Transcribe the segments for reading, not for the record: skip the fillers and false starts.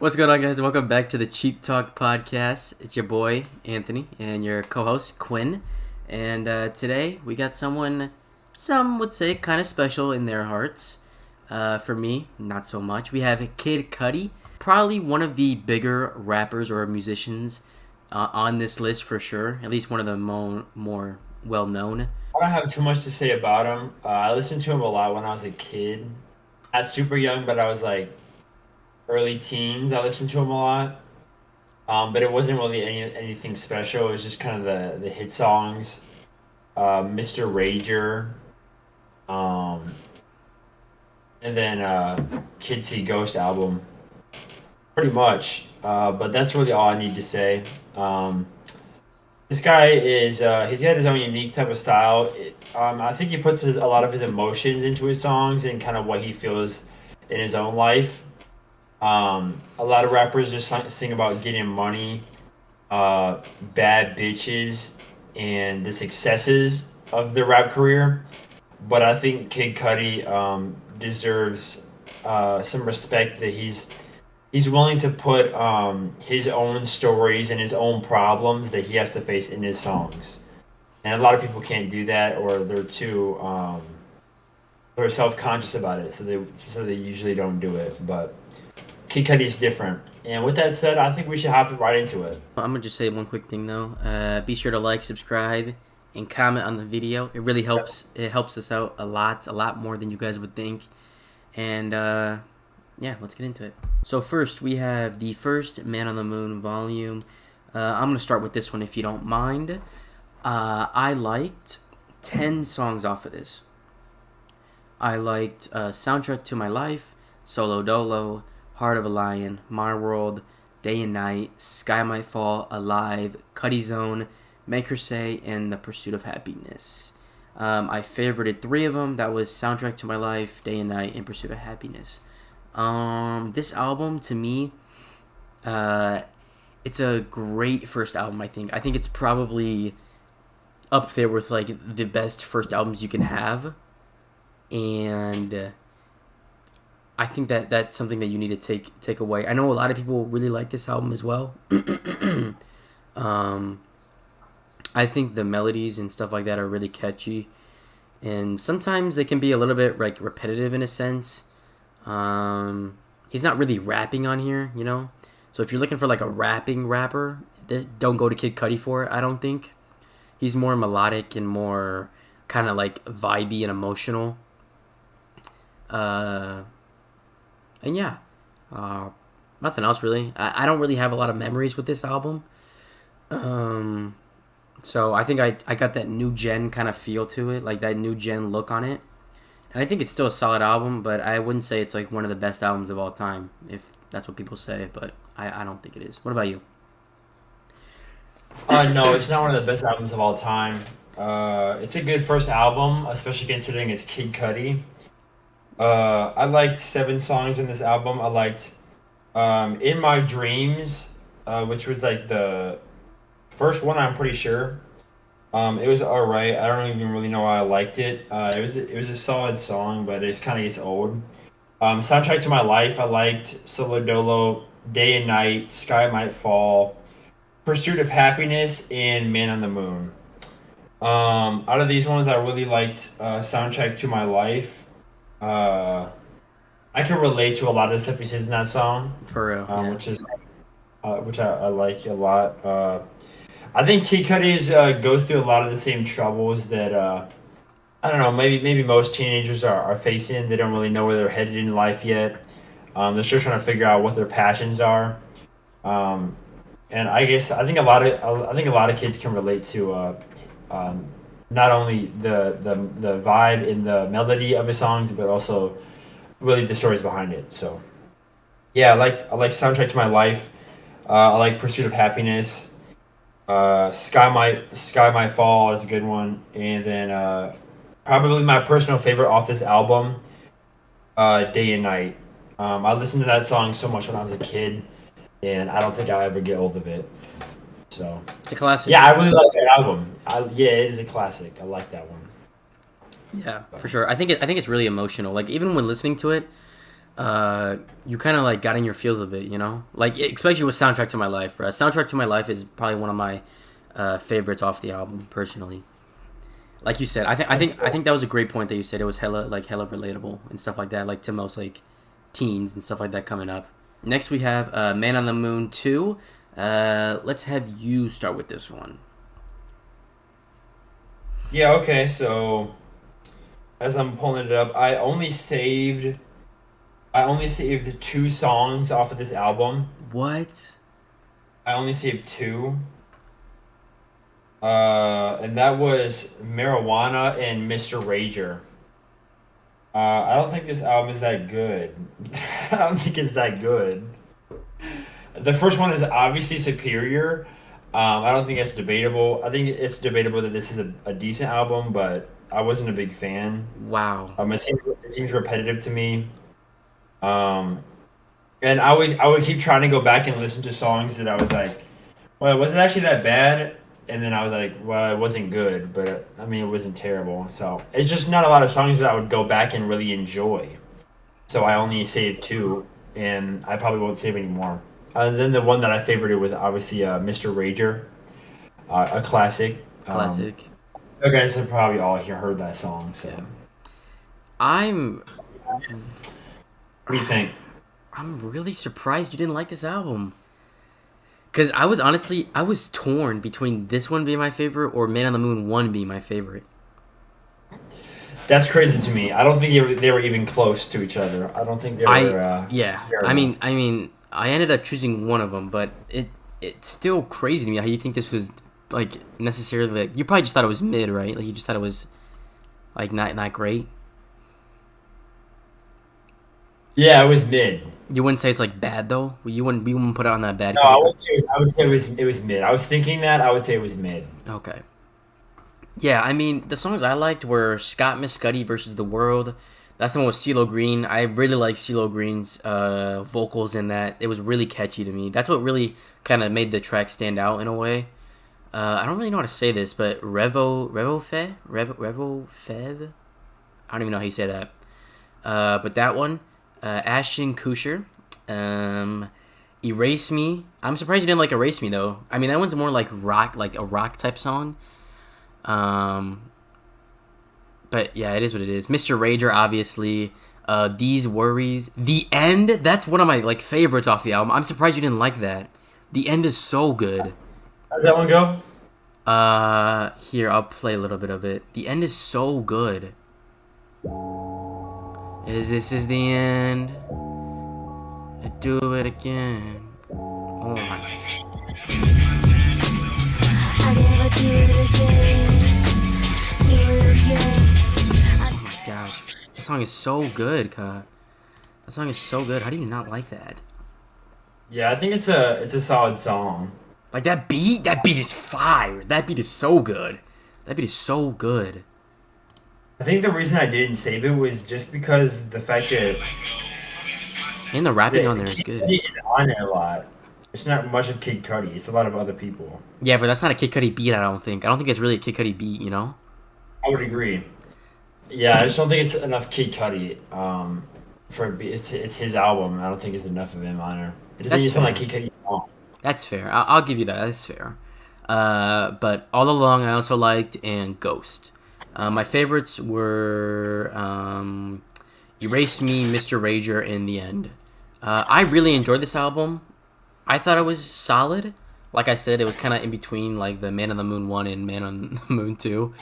What's going on, guys? Welcome back to the Cheap Talk Podcast. It's your boy, Anthony, and your co-host, Quinn. And today, we got someone, some would say, kind of special in their hearts. For me, not so much. We have Kid Cudi, probably one of the bigger rappers or musicians on this list for sure. At least one of the more well-known. I don't have too much to say about him. I listened to him a lot when I was a kid. Not super young, but I was like early teens. I listened to him a lot. But it wasn't really anything special. It was just kind of the hit songs. Mr. Rager. Um, and then Kid Cudi Ghost album. Pretty much. But that's really all I need to say. This guy is he's got his own unique type of style. I think he puts a lot of his emotions into his songs and kind of what he feels in his own life. A lot of rappers just sing about getting money, bad bitches, and the successes of their rap career. But I think Kid Cudi deserves some respect that he's willing to put his own stories and his own problems that he has to face in his songs. And a lot of people can't do that, or they're self conscious about it, so they usually don't do it. But Kid Cudi is different. And with that said, I think we should hop right into it. I'm gonna just say one quick thing though. Be sure to like, subscribe, and comment on the video. It really helps. It helps us out a lot more than you guys would think. And yeah, let's get into it. So first, we have the first Man on the Moon volume. I'm gonna start with this one if you don't mind. I liked 10 songs off of this. I liked Soundtrack to My Life, Solo Dolo, Heart of a Lion, My World, Day and Night, Sky Might Fall, Alive, Cudi Zone, Make Her Say, and The Pursuit of Happiness. I favorited 3 of them. That was Soundtrack to My Life, Day and Night, and Pursuit of Happiness. This album, to me, it's a great first album, I think. I think it's probably up there with, like, the best first albums you can have. And I think that that's something that you need to take away. I know a lot of people really like this album as well. I think the melodies and stuff like that are really catchy, and sometimes they can be a little bit like repetitive in a sense. He's not really rapping on here, you know. So if you're looking for like a rapping rapper, don't go to Kid Cudi for it. I don't think he's more melodic and more kind of like vibey and emotional. Uh, and yeah, nothing else really. I don't really have a lot of memories with this album. So I think I got that new gen kind of feel to it, like that new gen look on it. And I think it's still a solid album, but I wouldn't say it's like one of the best albums of all time, if that's what people say, but I don't think it is. What about you? No, it's not one of the best albums of all time. It's a good first album, especially considering it's Kid Cudi. I liked 7 songs in this album. I liked In My Dreams, which was like the first one, I'm pretty sure. It was alright. I don't even really know why I liked it. It was a solid song, but it kind of gets old. Soundtrack to My Life, I liked Solo Dolo, Day and Night, Sky Might Fall, Pursuit of Happiness, and Man on the Moon. Out of these ones, I really liked Soundtrack to My Life. Uh, I can relate to a lot of the stuff he says in that song, For real, yeah. which I like a lot. I think Kid Cudi goes through a lot of the same troubles that I don't know. Maybe most teenagers are facing. They don't really know where they're headed in life yet. They're still trying to figure out what their passions are. Um, and I think a lot of kids can relate to not only the vibe and the melody of his songs, but also really the stories behind it. So yeah, I like Soundtrack to My Life. I like Pursuit of Happiness. Sky Might Fall is a good one, and then probably my personal favorite off this album, Day and Night. I listened to that song so much when I was a kid, and I don't think I'll ever get old of it. So It's a classic. yeah, I really like that album. Yeah, it is a classic. I like that one. Yeah, for sure. I think it's really emotional. Like even when listening to it, you kind of like got in your feels a bit, you know, like especially with Soundtrack to My Life, bro. Soundtrack to My Life is probably one of my favorites off the album, personally. Like you said, I think that was a great point that you said. It was hella relatable and stuff like that, like to most like teens and stuff like that coming up. Next we have Man on the Moon 2. Let's have you start with this one. Yeah, okay, so as I'm pulling it up, I only saved the two songs off of this album. What? I only saved two. And that was Marijuana and Mr. Rager. I don't think this album is that good. I don't think it's that good. The first one is obviously superior. I don't think it's debatable. I think it's debatable that this is a decent album, but I wasn't a big fan. Wow. It seems repetitive to me. Um, and I would keep trying to go back and listen to songs that I was like, well, was it actually that bad? And then I was like, well, it wasn't good, but I mean, it wasn't terrible. So it's just not a lot of songs that I would go back and really enjoy. So I only saved two, and I probably won't save any more. Then the one that I favorited was obviously Mr. Rager, a classic. Classic. You guys have probably all heard that song. So, Yeah. I'm what do you think? I'm really surprised you didn't like this album. Cause I was torn between this one being my favorite or Man on the Moon 1 being my favorite. That's crazy to me. I don't think they were even close to each other. I don't think they I were. Yeah. I Terrible. mean I mean I ended up choosing one of them, but it's still crazy to me how you think this was like necessarily like you probably just thought it was mid, right? Like you just thought it was like not great. Yeah, it was mid. You wouldn't say it's like bad though. You wouldn't put it on that bad No, I category. would say it was mid. I was thinking that I would say it was mid. Okay. Yeah, I mean, the songs I liked were Scott Miscuddy versus the World. That's the one with CeeLo Green. I really like CeeLo Green's vocals in that. It was really catchy to me. That's what really kind of made the track stand out in a way. I don't really know how to say this, but Revo Fev? I don't even know how you say that. But that one, Ashton Kutcher, Erase Me. I'm surprised you didn't like Erase Me though. I mean, that one's more like rock, like a rock type song. Um, but yeah, it is what it is. Mr. Rager, obviously. These Worries. The End. That's one of my like favorites off the album. I'm surprised you didn't like that. The End is so good. How's that one go? Here I'll play a little bit of it. The End is so good. Is the end? I do it again. Oh my. I never do it again. Do it again. Oh my gosh. That song is so good, Ka. That song is so good. How do you not like that? Yeah, I think it's a solid song. Like that beat? That beat is fire. That beat is so good. That beat is so good. I think the reason I didn't save it was just because the fact that And the rapping on there is Kid good. Cudi is on it a lot. It's not much of Kid Cudi. It's a lot of other people. Yeah, but that's not a Kid Cudi beat, I don't think. I don't think it's really a Kid Cudi beat, you know? I would agree. Yeah, I just don't think it's enough Kid Cudi. It's his album. I don't think it's enough of him on there. It doesn't That's even sound like fair. Kid Cudi's song. That's fair. I'll give you that. That's fair. But All Along I also liked and Ghost. My favorites were Erase Me, Mr. Rager, and The End. I really enjoyed this album. I thought it was solid. Like I said, it was kind of in between like the Man on the Moon 1 and Man on the Moon 2.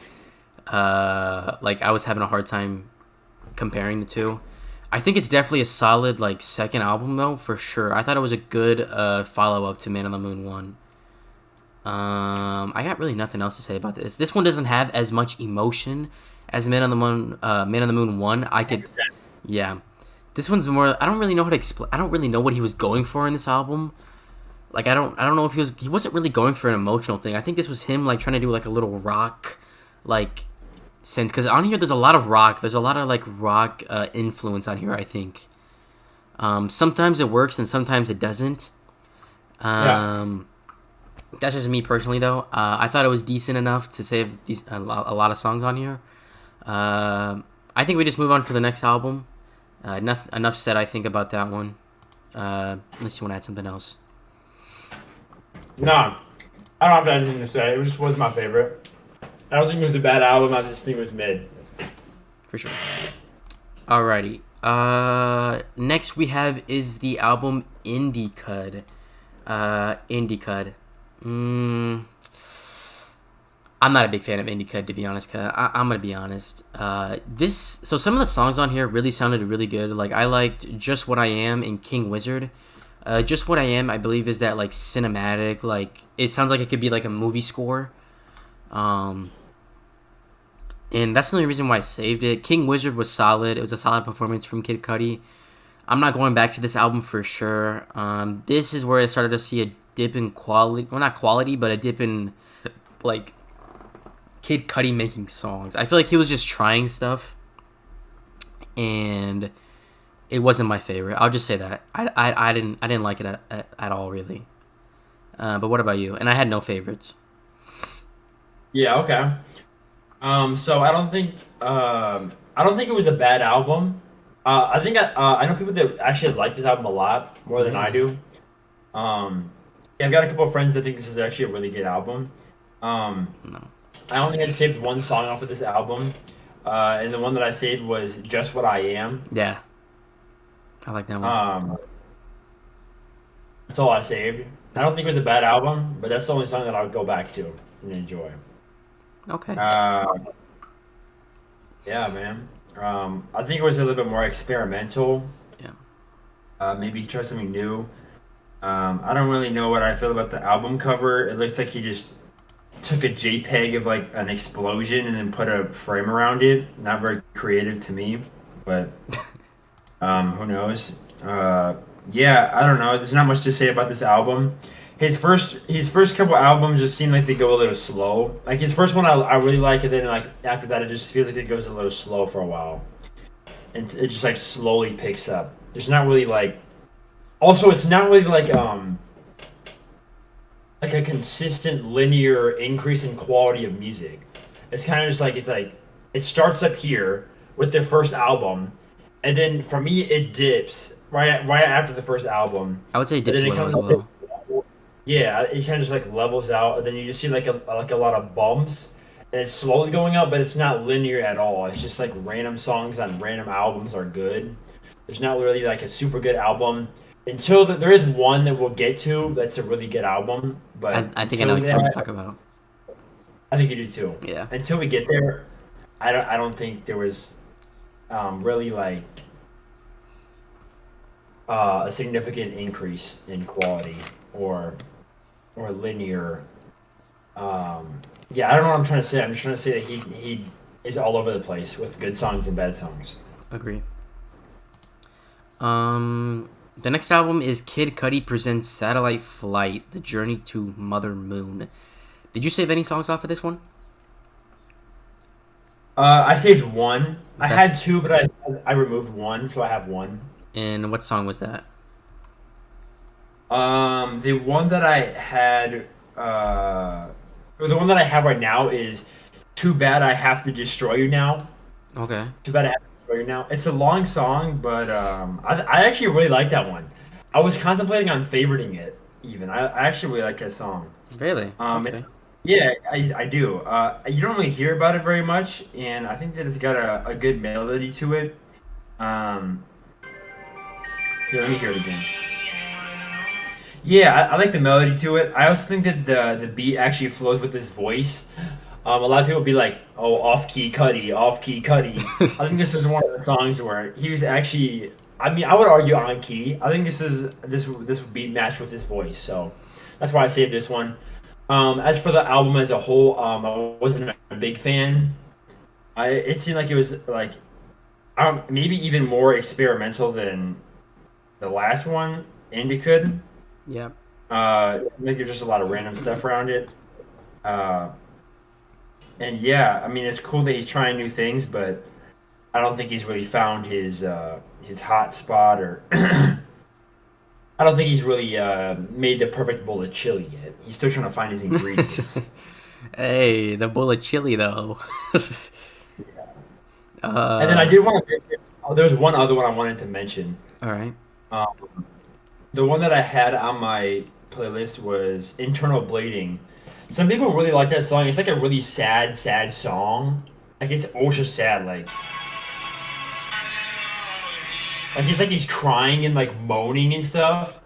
Like I was having a hard time comparing the two. I think it's definitely a solid like second album though, for sure. I thought it was a good follow up to Man on the Moon 1. I got really nothing else to say about this. This one doesn't have as much emotion as Man on the Moon 1. Yeah. This one's more. I don't really know how to explain. I don't really know what he was going for in this album. Like I don't know if he wasn't really going for an emotional thing. I think this was him like trying to do like a little rock, like sense. Because on here there's a lot of rock. There's a lot of like rock influence on here. I think. Sometimes it works and sometimes it doesn't. Yeah. That's just me personally, though. I thought it was decent enough to save a lot of songs on here. I think we just move on to the next album. Enough said, I think, about that one. Unless you want to add something else. No, I don't have anything to say. It just was my favorite. I don't think it was a bad album. I just think it was mid. For sure. Alrighty. Next we have is the album Indie Cud. Indie Cud. I'm not a big fan of Indie Cud, to be honest. I'm gonna be honest. So some of the songs on here really sounded really good. Like I liked Just What I Am and King Wizard. Just What I Am, I believe, is that like cinematic. Like it sounds like it could be like a movie score. And that's the only reason why I saved it. King Wizard was solid. It was a solid performance from Kid Cudi. I'm not going back to this album for sure. This is where I started to see a dip in quality. Well, not quality, but a dip in like Kid Cudi making songs. I feel like he was just trying stuff, and it wasn't my favorite. I'll just say that I didn't like it at all really. But what about you? And I had no favorites. Yeah. Okay. So I don't think it was a bad album. I know people that actually like this album a lot more than I Really? do. Um, yeah, I've got a couple of friends that think this is actually a really good album. Um, No. I only had saved one song off of this album, and the one that I saved was "Just What I Am." Yeah, I like that one. Um, that's all I saved. I don't think it was a bad album, but that's the only song that I would go back to and enjoy. Okay. Uh, yeah, man. I think it was a little bit more experimental. Yeah. Maybe try something new. I don't really know what I feel about the album cover. It looks like he just took a JPEG of like an explosion and then put a frame around it. Not very creative to me, but who knows? Yeah, I don't know. There's not much to say about this album. His first couple albums just seem like they go a little slow. Like his first one, I really like it. Then like after that, it just feels like it goes a little slow for a while, and it just like slowly picks up. There's not really like. Also, it's not really like a consistent linear increase in quality of music. It's kind of just like it starts up here with their first album, and then for me it dips right after the first album, I would say and dips then a it little comes as well. yeah, it kind of just like levels out, and then you just see like a lot of bumps, and it's slowly going up, but it's not linear at all. It's just like random songs on random albums are good. There's not really like a super good album until there is one that we'll get to that's a really good album, but I think I know until what you're that, talking about. I think you do too. Yeah. Until we get there, I don't think there was really like a significant increase in quality or linear. Yeah, I don't know what I'm trying to say. I'm just trying to say that he is all over the place with good songs and bad songs. Agree. The next album is Kid Cudi presents Satellite Flight: The Journey to Mother Moon. Did you save any songs off of this one? I saved one. I had That's two, but I removed one, so I have one. and what song was that? The one that I had, or the one that I have right now is "Too Bad I Have to Destroy You Now." Okay. Too bad I have to destroy you now. It's a long song, but I actually really like that one. I was contemplating on favoriting it. Even I actually really like that song. Really? It's Okay. yeah, I do. You don't really hear about it very much, and I think that it's got a good melody to it. Um, Here, let me hear it again. Yeah, I like the melody to it. I also think that the beat actually flows with his voice. A lot of people be like, "Oh, off key Cuddy, off key Cuddy." I think this is one of the songs where he was actually. I mean, I would argue on key. I think this beat matched with his voice, so that's why I saved this one. As for the album as a whole, I wasn't a big fan. It seemed like it was like maybe even more experimental than the last one, Indica. Yeah. Like there's just a lot of random stuff around it. Uh, and yeah, I mean it's cool that he's trying new things, but I don't think he's really found his hot spot or I don't think he's really made the perfect bowl of chili yet. He's still trying to find his ingredients. Hey, the bowl of chili though. And then I uh, did want to Oh, there's one other one I wanted to mention. All right. Um, the one that I had on my playlist was Internal Bleeding. Some people really like that song. It's like a really sad, sad song. Like it's ultra sad. Like he's crying and like moaning and stuff.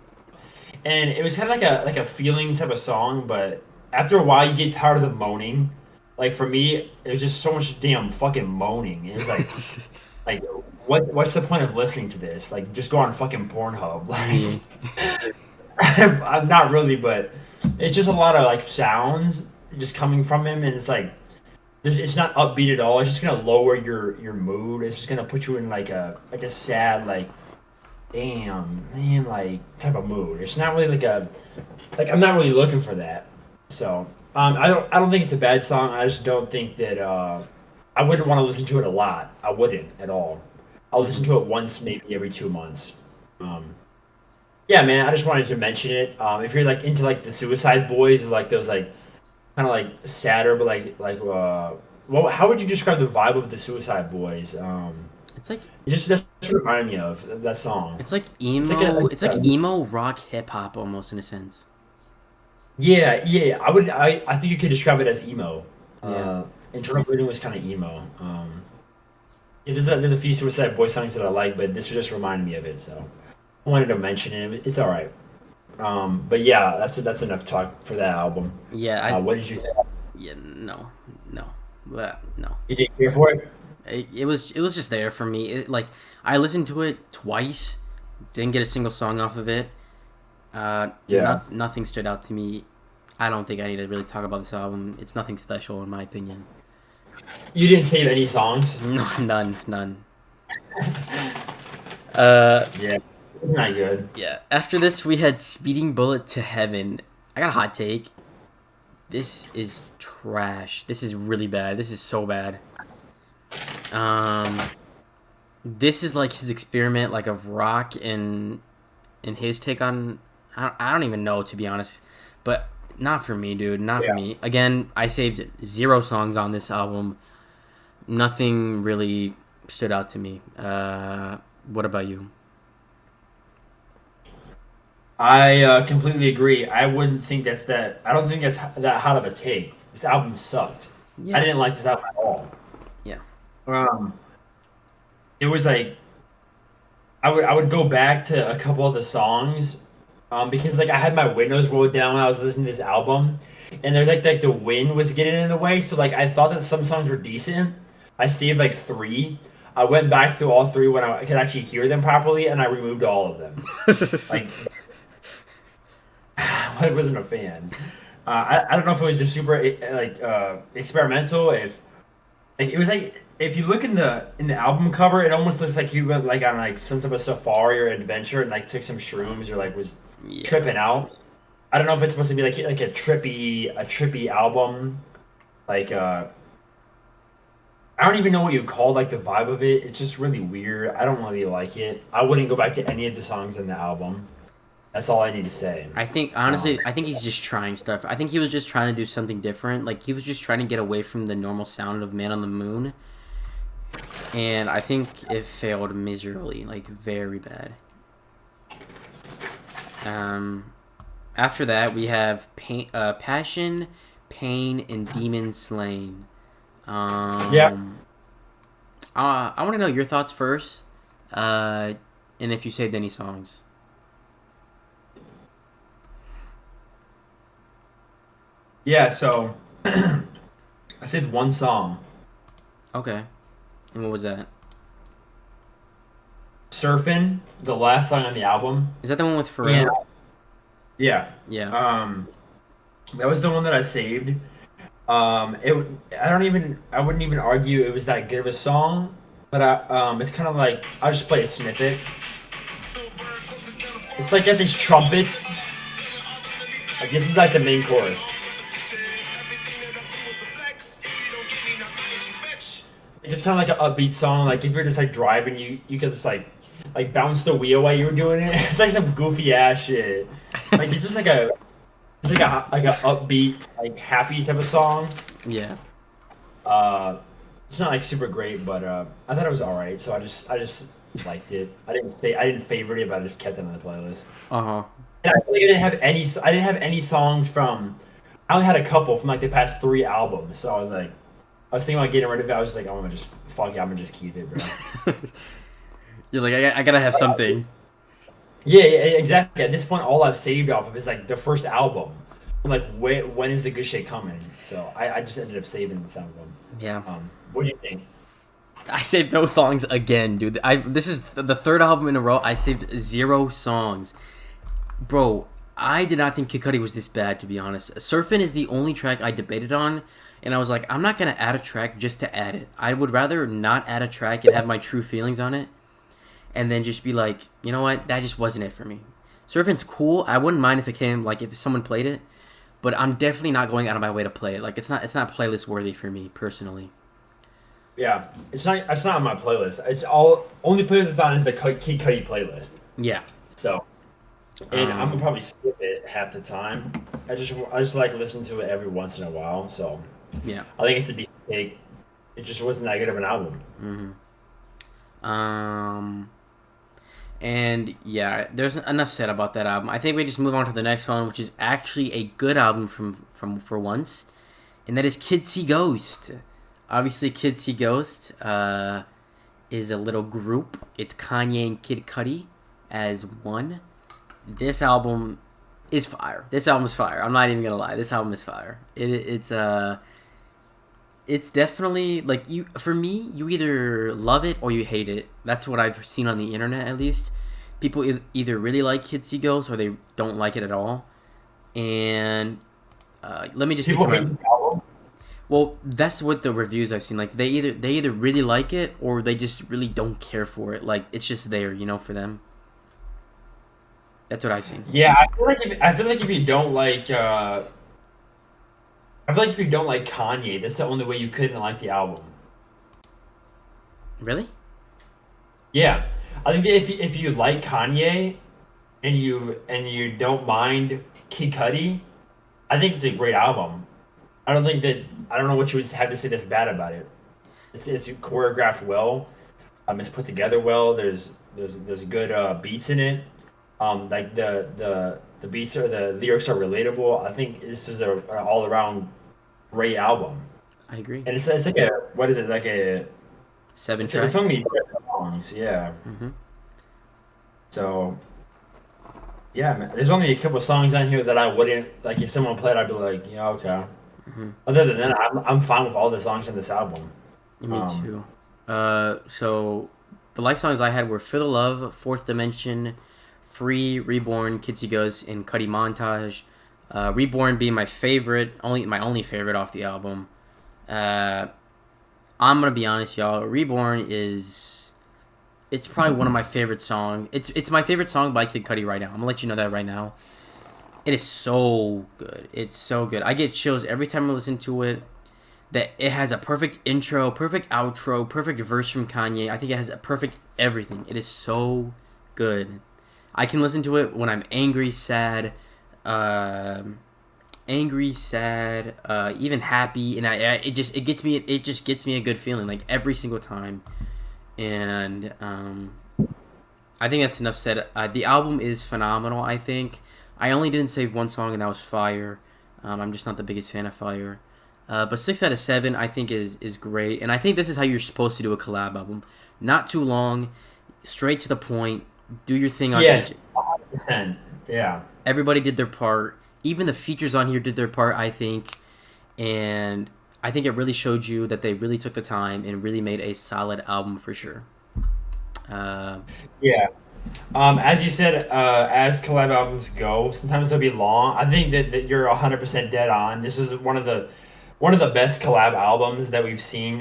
And it was kind of like a feeling type of song, but after a while you get tired of the moaning. Like for me, it was just so much damn fucking moaning. It was like what's the point of listening to this? Like just go on fucking Pornhub. Yeah. Like I'm not really, but it's just a lot of like sounds just coming from him, and it's like it's not upbeat at all. It's just gonna lower your mood. It's just gonna put you in like a sad like damn man like type of mood. It's not really like I'm not really looking for that. So I don't think it's a bad song. I just don't think that I wouldn't want to listen to it a lot. I wouldn't at all. I'll listen to it once maybe every 2 months. Um, yeah, man. I just wanted to mention it. If you're like into like the Suicide Boys or like those like kind of like sadder but well, how would you describe the vibe of the Suicide Boys? It's like It just that's what it reminded me of that song. it's like It's emo. It's like emo rock hip hop almost in a sense. yeah, yeah. I think you could describe it as emo. Yeah. Internal Bleeding was kind of emo. Yeah, there's a few Suicide Boy songs that I like, but this just reminded me of it, so I wanted to mention it. It's all right. But yeah, that's enough talk for that album. Yeah. What did you think? Yeah. No. No. No. You didn't care for it? It was just there for me. Like I listened to it twice, didn't get a single song off of it. Yeah. Nothing stood out to me. I don't think I need to really talk about this album. It's nothing special in my opinion. You didn't save any songs? No, none. Yeah. It's not good. Yeah. After this, we had Speeding Bullet to Heaven. I got a hot take. This is trash. This is really bad. This is so bad. Um, this is like his experiment, like of rock and his take on. I don't even know, to be honest, but not for me, dude. Not for Yeah. me. Again, I saved 0 songs on this album. Nothing really stood out to me. What about you? I completely agree. I wouldn't think that's that. I don't think that's that hot of a take. This album sucked. I Yeah. didn't like this album at all. Yeah. Um, it was like I would go back to a couple of the songs, because like I had my windows rolled down when I was listening to this album, and there's like the wind was getting in the way. So like I thought that some songs were decent. I saved like 3. I went back through all 3 when I could actually hear them properly, and I removed all of them. Like I wasn't a fan. I don't know if it was just super experimental. It was like if you look in the album cover, it almost looks like he went like on like some type of safari or adventure and like took some shrooms or like was Yeah. tripping out. I don't know if it's supposed to be like a trippy album. Like I don't even know what you call like the vibe of it. It's just really weird. I don't really like it. I wouldn't go back to any of the songs in the album. That's all I need to say. I think honestly, I think he's just trying stuff. I think he was just trying to do something different. Like he was just trying to get away from the normal sound of Man on the Moon, and I think it failed miserably, like very bad. After that we have Passion, Pain, and Demon Slain. Yeah. I want to know your thoughts first, and if you saved any songs. Yeah, so I saved one song. Okay, and what was that? Surfing, the last song on the album. Is that the one with And Pharrell? yeah. Yeah. That was the one that I saved. I wouldn't even argue it was that good of a song, but it's kind of like I'll just play a snippet. It's like got these trumpets. Like this is like the main chorus. It's kind of like an upbeat song. Like if you're just like driving, you can just like bounce the wheel while you were doing it. It's like some goofy ass shit. Like it's just like a upbeat like happy type of song. Yeah. It's not like super great, but I thought it was all right. So I just liked it. I didn't favorite it, but I just kept it on the playlist. Uh huh. And I feel like I didn't have any songs from. I only had a couple from like the past three albums. So I was thinking about getting rid of it. I was just like, I'm gonna just fuck it. I'm gonna just keep it, bro. You're like, I gotta have something. Yeah, yeah, exactly. At this point, all I've saved off of is like the first album. I'm like, when is the good shit coming? So I just ended up saving some of them. Yeah. What do you think? I saved those songs again, dude. This is the third album in a row. I saved 0 songs, bro. I did not think Kid Cudi was this bad, to be honest. Surfin' is the only track I debated on, and I was like, I'm not gonna add a track just to add it. I would rather not add a track and have my true feelings on it, and then just be like, you know what, that just wasn't it for me. Surfin's cool. I wouldn't mind if it came like if someone played it, but I'm definitely not going out of my way to play it. Like it's not playlist worthy for me personally. Yeah, it's not on my playlist. It's all only playlist it's on is the Kid Cudi playlist. Yeah. So, and I'm gonna Um. probably skip it half the time. I just like listening to it every once in a while. So Yeah. I think it's a decent take. It just wasn't that good of an album. Um. And yeah, there's enough said about that album. I think we just move on to the next one, which is actually a good album from for once, and that is Kid See Ghost. Obviously, Kid See Ghost is a little group. It's Kanye and Kid Cudi as one. This album is fire. This album is fire. I'm not even gonna lie. This album is fire. It's definitely like you for me. You either love it or you hate it. That's what I've seen on the internet, at least. People either really like Kid See Ghost or they don't like it at all. And let me just get People to hate my. this album. Well, that's what the reviews I've seen. Like they either really like it or they just really don't care for it. Like it's just there, for them. That's what I've seen. Yeah, I feel like if you don't like I feel like if you don't like Kanye, that's the only way you couldn't like the album. Really? Yeah, I think that if you like Kanye and you don't mind Kid Cudi, I think it's a great album. I don't know what you would have to say that's bad about it. It's choreographed well. It's put together well. There's good beats in it. Like the beats or the lyrics are relatable. I think this is a an all around great album. I agree. And it's like a what is it like a Seven it's track. only 7 songs, yeah. Mm-hmm. So yeah, man. There's only a couple songs on here that I wouldn't like. If someone played, I'd be like, yeah, okay. Mm-hmm. Other than that, I'm fine with all the songs in this album. Me Um, too. So the like songs I had were "Feel the Love," "Fourth Dimension," "Free," "Reborn," "Kids See Ghosts," and "Cuddy Montage." "Reborn" being my only favorite off the album. Uh, I'm gonna be honest, y'all. "Reborn" it's probably one of my favorite songs. It's my favorite song by Kid Cudi right now. I'm gonna let you know that right now. It is so good. It's so good. I get chills every time I listen to it. That it has a perfect intro, perfect outro, perfect verse from Kanye. I think it has a perfect everything. It is so good. I can listen to it when I'm even happy, and it just gets me a good feeling like every single time. And I think that's enough said. The album is phenomenal. I think I only didn't save one song, and that was Fire. I'm just not the biggest fan of Fire. But 6 out of 7, I think is great, and I think this is how you're supposed to do a collab album. Not too long, straight to the point. Do your thing on yes, each. 100%. Yeah. Everybody did their part. Even the features on here did their part, I think, and I think it really showed you that they really took the time and really made a solid album for sure. Uh, Yeah. As you said, as collab albums go, sometimes they'll be long. I think that you're 100% dead on. This was one of the best collab albums that we've seen,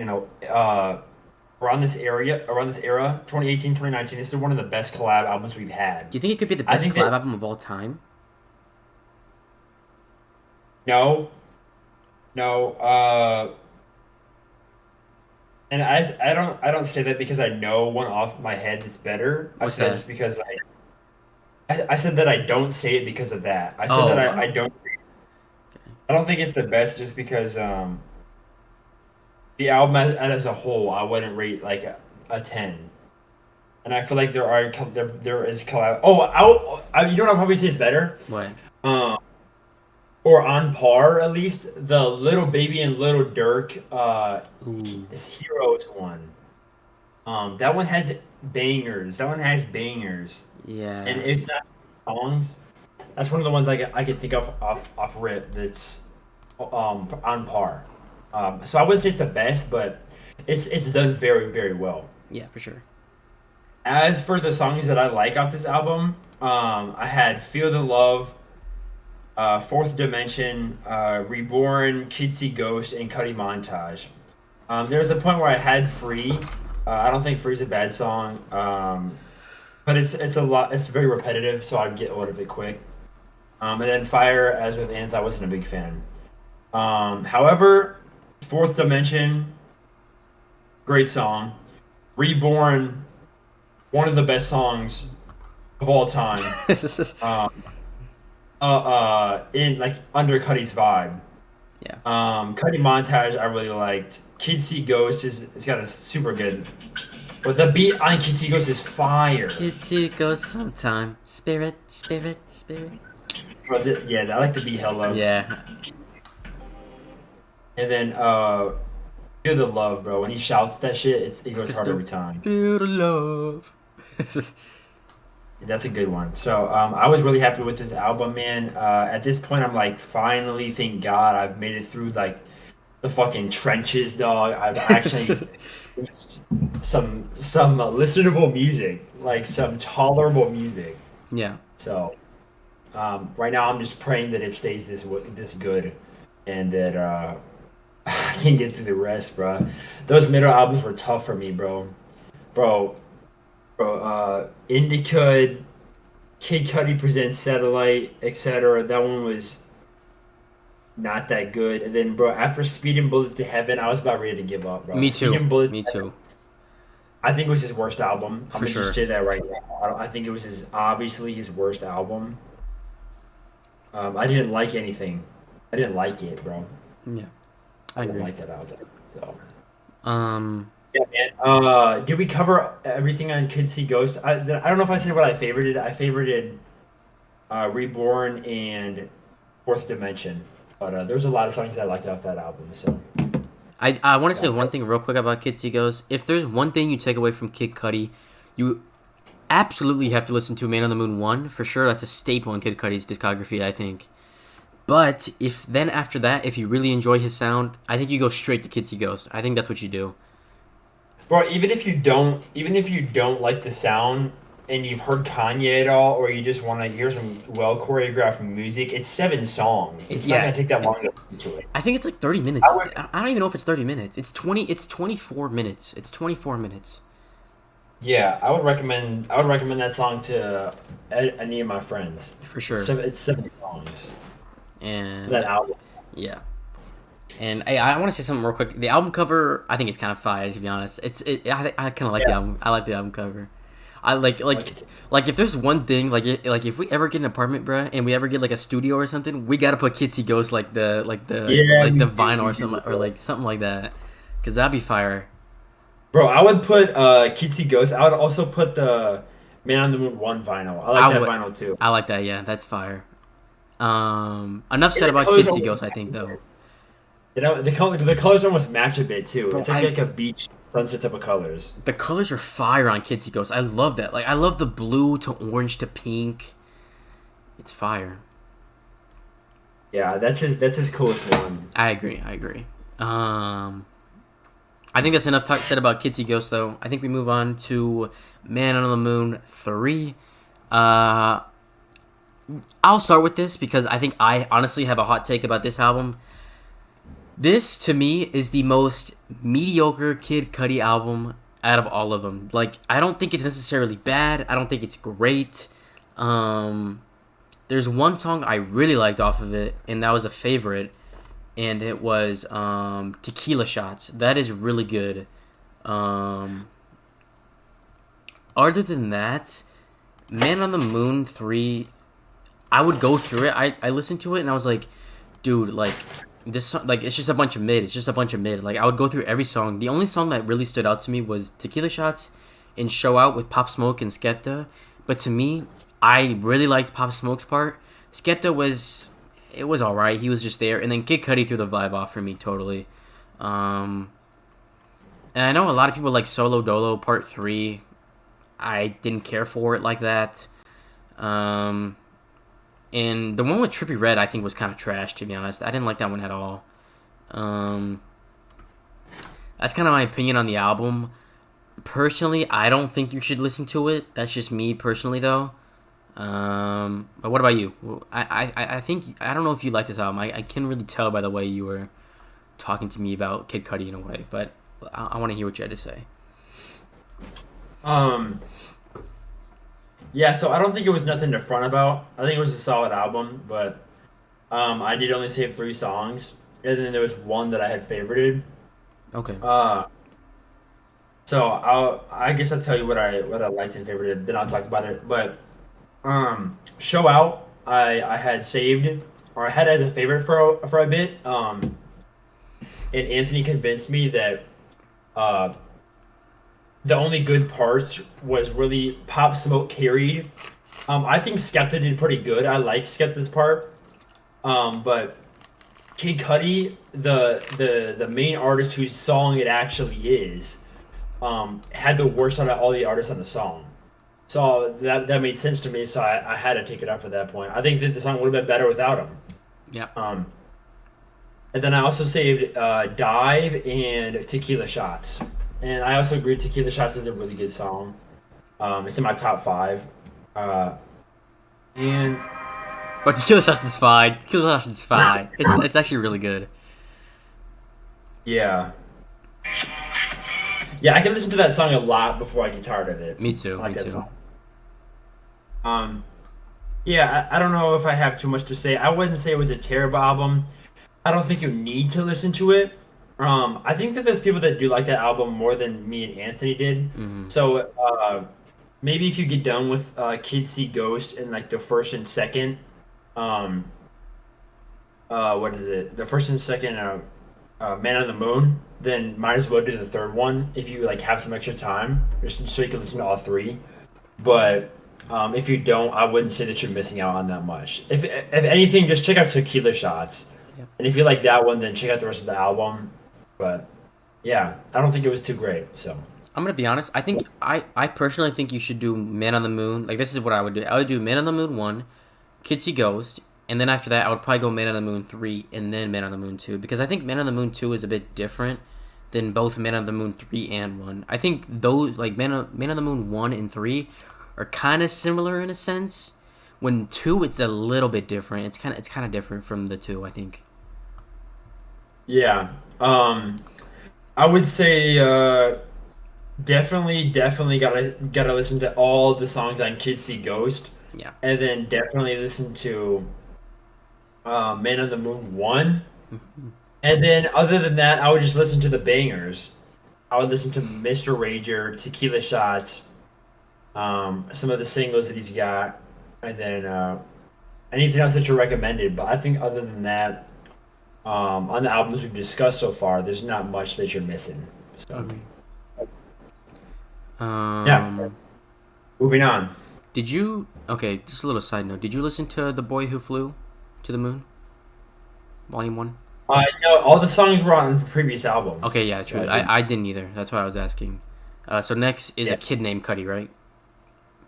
around this era, 2018, 2019. This is one of the best collab albums we've had. do you think it could be the I best think collab that album of all time? no, no, and I don't say that because I know one off my head that's better. I What's said that? it's because I said that I don't say it because of that. I said that I Oh, don't I don't think it's the best just because the album as a whole, I wouldn't rate like a 10. And I feel like there is collab. Oh, you know what I'll probably say is better. What? Um, or on par at least. The Little Baby and Little Dirk, Ooh. is Heroes one. That one has bangers. That one has bangers, and Yeah. it's not songs. That's one of the ones I could think of off rip. That's on par. So I wouldn't say it's the best, but it's done very very well. Yeah, for sure. As for the songs that I like off this album, I had Feel the Love, Fourth Dimension, Reborn, Kid See Ghost, and Cuddy Montage. There's a point where I had Free. I don't think Free's a bad song, but it's a lot. It's very repetitive, so I'd get out of it quick. And then Fire, as with Anth, I wasn't a big fan. However, Fourth Dimension, great song. Reborn, one of the best songs of all time. Um, in like under Cuddy's vibe. Yeah. Cuddy Montage I really liked. Kid See Ghost is it's got a super good, but the beat on Kid See Ghost is fire. Kitty goes sometime. Spirit, spirit, spirit. Bro, yeah, I like the beat hella. Yeah. And then Feel the Love, bro. When he shouts that shit, it goes hard every time. Feel the love. That's a good one. So I was really happy with this album, man. At this point, I'm like, finally, thank God, I've made it through like the fucking trenches, dog. I've actually some listenable music, like some tolerable music. Yeah. So right now, I'm just praying that it stays this good, and that I can get through the rest, bro. Those middle albums were tough for me, bro. Indica, Kid Cudi presents Satellite, etc. That one was not that good. And then, bro, after Speed and Bullet to Heaven, I was about ready to give up, bro. Me Speed too. and Bullet, Me too. I think it was his worst album. I'm For gonna just sure. say that right now. I think it was obviously his worst album. I didn't like anything. I didn't like it, bro. Yeah. I I didn't agree. like that album. So. Um. Yeah, man. Did we cover everything on Kid See Ghost? I don't know if I said what I favorited. I favorited Reborn and Fourth Dimension, but there's a lot of songs that I liked off that album. So I want to say yeah, one thing real quick about Kid See Goes. If there's one thing you take away from Kid Cudi, you absolutely have to listen to Man on the Moon 1. For sure, that's a staple in Kid Cudi's discography, I think. But if then after that, if you really enjoy his sound, I think you go straight to Kid See Ghost. I think that's what you do. bro, even if you don't like the sound and you've heard Kanye at all, or you just want to hear some well choreographed music, it's 7 songs. It's not Yeah, gonna take that long to listen to it. I think it's like 30 minutes. I would, I don't even know if it's 30 minutes. It's 20. It's 24 minutes. It's 24 minutes. yeah, I would recommend that song to any of my friends. For sure. It's 7 songs. And That album. yeah. And I want to say something real quick. The album cover, I think it's kind of fire. To be honest, I kind of like the Yeah. album. I like the album cover. I like Like it's, like if there's one thing like if we ever get an apartment, bruh, and we ever get like a studio or something, we gotta put Kitsy Ghost yeah, like we the do, vinyl we or do, something or bro. like something like that, cause that'd be fire. Bro, I would put Kitsy Ghost. I would also put the Man on the Moon 1 vinyl. I like I that would vinyl too. I like that. Yeah, that's fire. Enough And said the about colors Kitsy almost Ghost. I match think a though, bit. The colors almost match a bit too. bro. It's like a beach sunset type of colors. The colors are fire on Kitsy Ghost. I love that. Like I love the blue to orange to pink. It's fire. Yeah, that's his coolest one. I agree. I agree. I think that's enough talk said about Kitsy Ghost, though. I think we move on to Man on the Moon 3. I'll start with this because I think I honestly have a hot take about this album. This, to me, is the most mediocre Kid Cudi album out of all of them. Like, I don't think it's necessarily bad. I don't think it's great. There's one song I really liked off of it, and that was a favorite, and it was Tequila Shots. That is really good. Other than that, Man on the Moon 3, I would go through it. I listened to it, and I was like, dude, like, this song, like it's just a bunch of mid. It's just a bunch of mid. Like I would go through every song. The only song that really stood out to me was Tequila Shots and Show Out with Pop Smoke and Skepta. But to me, I really liked Pop Smoke's part. Skepta was it was all right. He was just there, and then Kid Cudi threw the vibe off for me totally. Um, and I know a lot of people like Solo Dolo Part 3. I didn't care for it like that. Um, and the one with Trippie Redd I think was kind of trash, to be honest. I didn't like that one at all. Um, that's kind of my opinion on the album. Personally, I don't think you should listen to it. That's just me personally, though. But what about you? I think I don't know if you like this album. I can really tell by the way you were talking to me about Kid Cudi in a way, but I want to hear what you had to say. Um, yeah, so I don't think it was nothing to front about. I think it was a solid album, but I did only save 3 songs, and then there was one that I had favorited. Okay. Uh, so I guess I'll tell you what I liked and favorited. Then I'll talk about it. But Show Out, I had saved or I had as a favorite for a bit. And Anthony convinced me that uh the only good parts was really Pop Smoke carried. I think Skepta did pretty good. I like Skepta's part. But Kid Cudi, the main artist whose song it actually is, had the worst out of all the artists on the song. So that made sense to me. So I had to take it up at that point. I think that the song would have been better without him. Yeah. And then I also saved Dive and Tequila Shots. And I also agree Tequila Shots is a really good song. It's in my top 5. And But Tequila Shots is fine. Tequila Shots is fine. It's actually really good. yeah. Yeah, I can listen to that song a lot before I get tired of it. Me too. I like Me that too. song. Um, yeah, I don't know if I have too much to say. I wouldn't say it was a terrible album. I don't think you need to listen to it. I think that there's people that do like that album more than me and Anthony did. Hmm. So maybe if you get done with Kids See Ghost and like the first and second, um, what is it? The first and second Man on the Moon, then might as well do the third one if you like have some extra time, just so you can listen to all 3. But if you don't, I wouldn't say that you're missing out on that much. If anything, just check out Tequila Shots, Yep. and if you like that one, then check out the rest of the album. But yeah, I don't think it was too great. So I'm gonna be honest. I personally think you should do Man on the Moon. Like this is what I would do. I would do Man on the Moon 1, Kids See Ghost, and then after that I would probably go Man on the Moon 3 and then Man on the Moon 2 because I think Man on the Moon 2 is a bit different than both Man on the Moon 3 and 1. I think those like Man on the Moon 1 and 3 are kind of similar in a sense. When 2 it's a little bit different. It's kind of different from the 2, I think. yeah, I would say definitely gotta listen to all the songs on Kids See Ghost, Yeah. and then definitely listen to Man on the Moon 1. And then other than that, I would just listen to the bangers. I would listen to Mr. Rager, Tequila Shots, some of the singles that he's got, and then anything else that you recommended. But I think other than that, on the albums we've discussed so far, there's not much that you're missing. So Okay. yeah, moving on. Did you? Okay, just a little side note. Did you listen to The Boy Who Flew to the Moon, Volume 1? No, all the songs were on previous albums. Okay, yeah, So true. I didn't either. That's why I was asking. So next is yeah, a kid named Cuddy, right?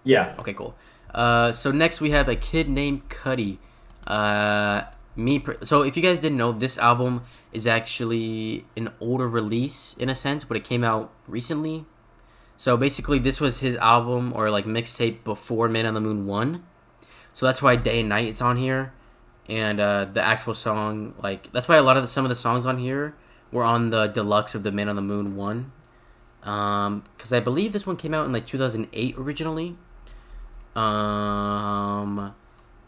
yeah. Okay, cool. So next we have a kid named Cuddy. So if you guys didn't know, this album is actually an older release in a sense, but it came out recently. So basically, this was his album or like mixtape before Man on the Moon 1. So that's why Day and Night it's on here, and the actual song that's why some of the songs on here were on the deluxe of the Man on the Moon 1. Because I believe this one came out in like 2008 originally.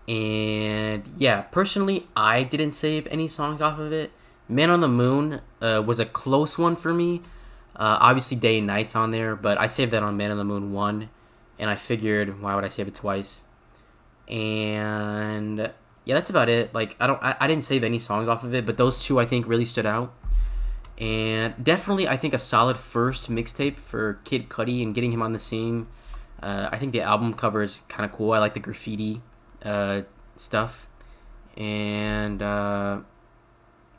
And yeah, personally, I didn't save any songs off of it. Man on the Moon was a close one for me. Obviously, Day and Night's on there, but I saved that on Man on the Moon 1, and I figured, why would I save it twice? And yeah, that's about it. Like I didn't save any songs off of it, but those two I think really stood out. And definitely, I think a solid first mixtape for Kid Cudi and getting him on the scene. I think the album cover is kind of cool. I like the graffiti uh, stuff, and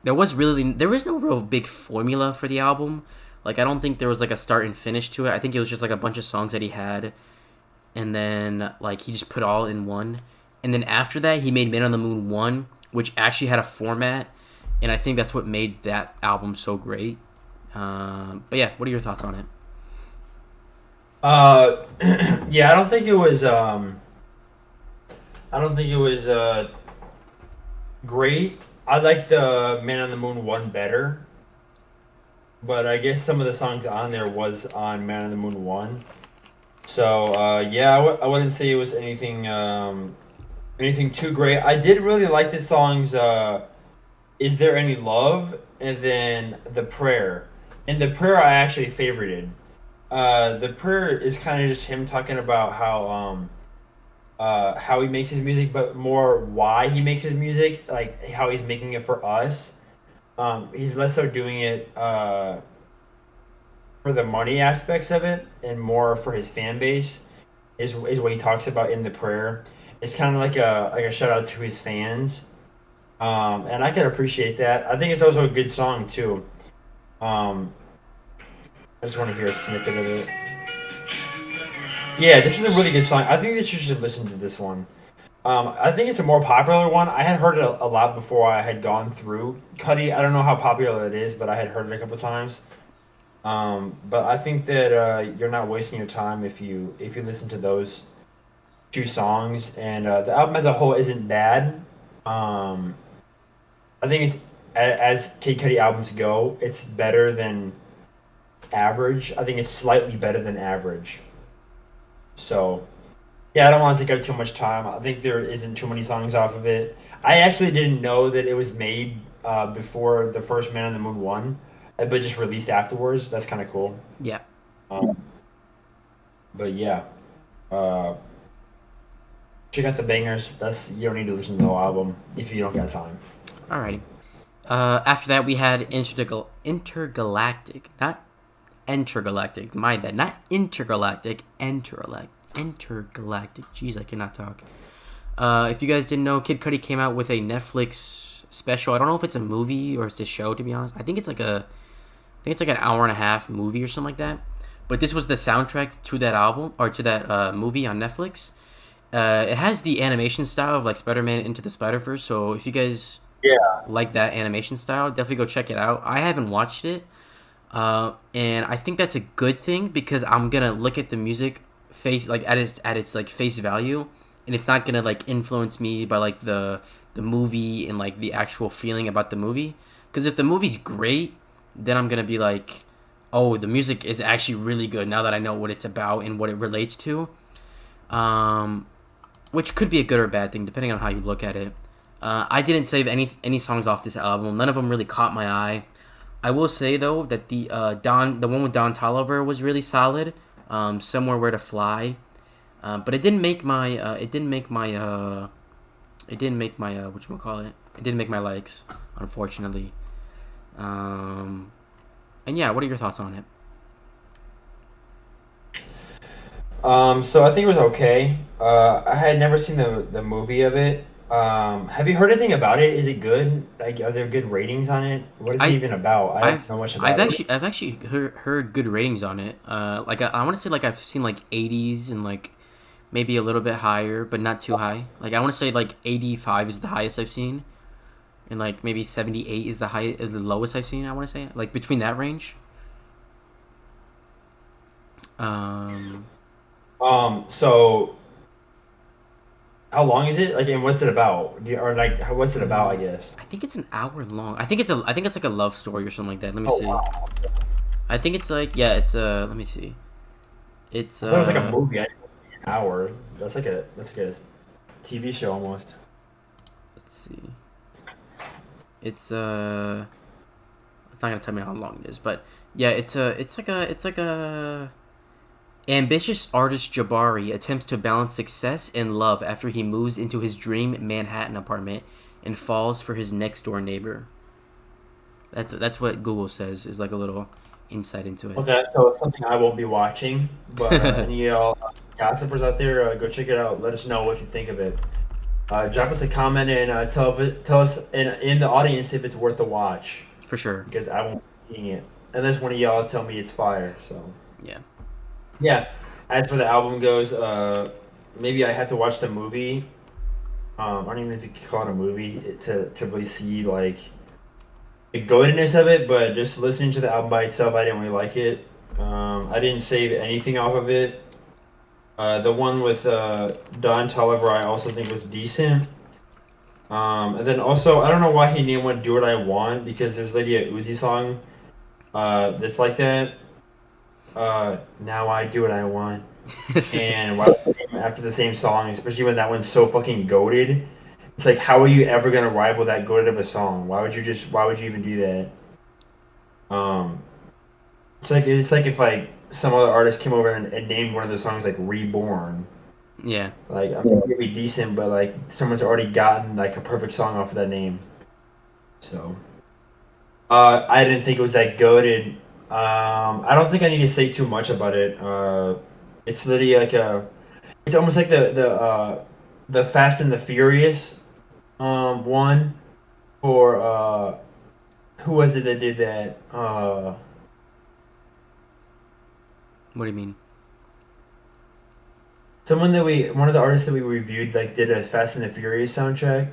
there was no real big formula for the album. Like I don't think there was like a start and finish to it. I think it was just like a bunch of songs that he had, and then like he just put all in one. And then after that, he made Man on the Moon 1, which actually had a format, and I think that's what made that album so great. But yeah, what are your thoughts on it? Uh, yeah, I don't think it was. I don't think it was great. I like the Man on the Moon one better, but I guess some of the songs on there was on Man on the Moon one. So yeah, I wouldn't say it was anything too great. I did really like the songs. Is there any love? And then the prayer. And the prayer I actually favorited. The prayer is kind of just him talking about how he makes his music, but more why he makes his music, like how he's making it for us. He's less so doing it for the money aspects of it, and more for his fan base. Is what he talks about in the prayer. It's kind of like a shout out to his fans, and I can appreciate that. I think it's also a good song too. Um, I just want to hear a snippet of it. Yeah, this is a really good song. I think that you should listen to this one. I think it's a more popular one. I had heard it a lot before I had gone through Cuddy. I don't know how popular it is, but I had heard it a couple times. But I think that you're not wasting your time if you listen to those two songs. And the album as a whole isn't bad. I think it's as Kid Cudi albums go, it's better than average. I think it's slightly better than average. So yeah, I don't want to take up too much time. I think there isn't too many songs off of it. I actually didn't know that it was made before the first Man on the Moon one, but just released afterwards. That's kind of cool. Yeah. Um, but yeah, uh, check out the bangers. That's you don't need to listen to the whole album if you don't got time. Alrighty. After that, we had intergalactic, not intergalactic. My bad, not intergalactic. Intergalactic. Jeez, I cannot talk. If you guys didn't know, Kid Cudi came out with a Netflix special. I don't know if it's a movie or it's a show. To be honest, I think it's like an hour and a half movie or something like that. But this was the soundtrack to that album or to that movie on Netflix. It has the animation style of like Spider-Man Into the Spider-Verse. So if you guys Yeah. like that animation style, definitely go check it out. I haven't watched it, and I think that's a good thing because I'm gonna look at the music face like at its like face value, and it's not gonna like influence me by like the movie and like the actual feeling about the movie. Because if the movie's great, then I'm gonna be like, oh, the music is actually really good now that I know what it's about and what it relates to. Um, which could be a good or bad thing depending on how you look at it. I didn't save any songs off this album. None of them really caught my eye. I will say though that the one with Don Tolliver was really solid. Somewhere Where to Fly, but it didn't make my whatchamacallit. It didn't make my likes, unfortunately. Um, and yeah, what are your thoughts on it? So I think it was okay. I had never seen the movie of it. Have you heard anything about it? Is it good? Like, are there good ratings on it? What is it I even about? I don't know much about it. I've actually heard good ratings on it. Like I want to say like I've seen like 80s and like maybe a little bit higher, but not too high. Like I want to say like 85 is the highest I've seen, and like maybe 78 is the lowest I've seen. I want to say like between that range. Um, So how long is it? Like, and what's it about? Or like, what's it about? I guess. I think it's an hour long. I think it's like a love story or something like that. Let me Oh see. wow! I think it's like yeah, it's let me see. It's I thought it was like a movie. I didn't know it was an hour. That's like a TV show almost. let's see. It's it's not gonna tell me how long it is, but yeah, it's like a Ambitious artist Jabari attempts to balance success and love after he moves into his dream Manhattan apartment and falls for his next door neighbor. That's what Google says is like a little insight into it. Okay, so it's something I won't be watching, but any y'all gossipers out there, go check it out. Let us know what you think of it. Drop us a comment and tell us in the audience if it's worth the watch For sure. because I won't be seeing it unless one of y'all tell me it's fire. So Yeah. yeah. As for the album goes, maybe I have to watch the movie. I don't even think you can call it a movie to really see like the goatedness of it, but just listening to the album by itself, I didn't really like it. I didn't save anything off of it. The one with Don Toliver, I also think was decent. And then also, I don't know why he named one "Do What I Want" because there's lady a Uzi song that's like that. Now I do what I want, and why would they name it after the same song, especially when that one's so fucking goated. It's like, how are you ever gonna rival that good of a song? Why would you even do that? It's like if like some other artist came over and named one of the songs like "Reborn." Yeah. Like, I mean, it'd be decent, but like someone's already gotten like a perfect song off of that name. So, I didn't think it was that goated. I don't think I need to say too much about it. It's literally like it's almost like the Fast and the Furious one for who was it that did that? What do you mean? One of the artists that we reviewed like did a Fast and the Furious soundtrack.